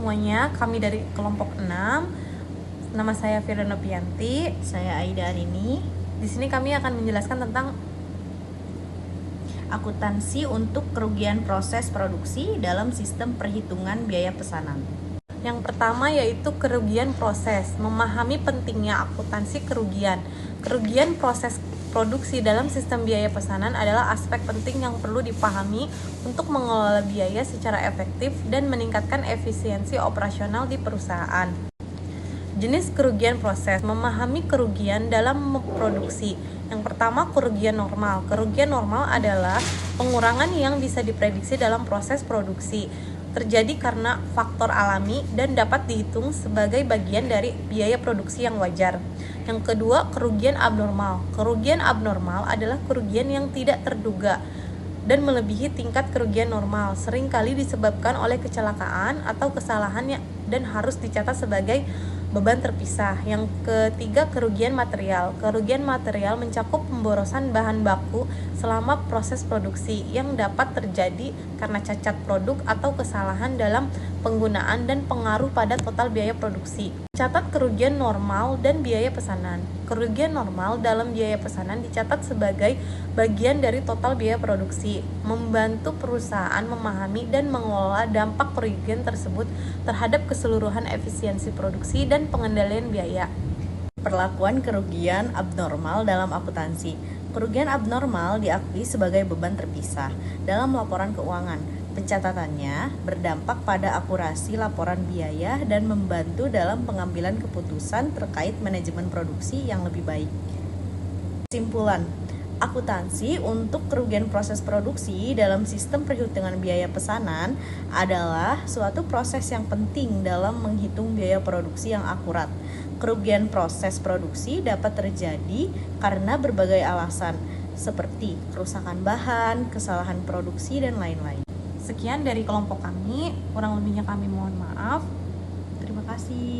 semuanya, kami dari kelompok 6. Nama saya Firda Nopianti. Saya Aida Arini. Di sini kami akan menjelaskan tentang akuntansi untuk kerugian proses produksi dalam sistem perhitungan biaya pesanan. Yang pertama yaitu kerugian proses. Memahami pentingnya akuntansi kerugian. Kerugian proses produksi dalam sistem biaya pesanan adalah aspek penting yang perlu dipahami untuk mengelola biaya secara efektif dan meningkatkan efisiensi operasional di perusahaan. Jenis kerugian proses. Memahami kerugian dalam memproduksi. Yang pertama, kerugian normal. Kerugian normal adalah pengurangan yang bisa diprediksi dalam proses produksi. Terjadi karena faktor alami dan dapat dihitung sebagai bagian dari biaya produksi yang wajar. Yang kedua, kerugian abnormal. Kerugian abnormal adalah kerugian yang tidak terduga dan melebihi tingkat kerugian normal, seringkali disebabkan oleh kecelakaan atau kesalahan dan harus dicatat sebagai beban terpisah. Yang ketiga, kerugian material. Kerugian material mencakup pemborosan bahan baku selama proses produksi yang dapat terjadi karena cacat produk atau kesalahan dalam penggunaan dan pengaruh pada total biaya produksi. Catat kerugian normal dan biaya pesanan. Kerugian normal dalam biaya pesanan dicatat sebagai bagian dari total biaya produksi, membantu perusahaan memahami dan mengelola dampak kerugian tersebut terhadap keseluruhan efisiensi produksi dan pengendalian biaya. Perlakuan kerugian abnormal dalam akuntansi. Kerugian abnormal diakui sebagai beban terpisah dalam laporan keuangan. Pencatatannya berdampak pada akurasi laporan biaya dan membantu dalam pengambilan keputusan terkait manajemen produksi yang lebih baik. Kesimpulan, akuntansi untuk kerugian proses produksi dalam sistem perhitungan biaya pesanan adalah suatu proses yang penting dalam menghitung biaya produksi yang akurat. Kerugian proses produksi dapat terjadi karena berbagai alasan, seperti kerusakan bahan, kesalahan produksi, dan lain-lain. Sekian dari kelompok kami, kurang lebihnya kami mohon maaf. Terima kasih.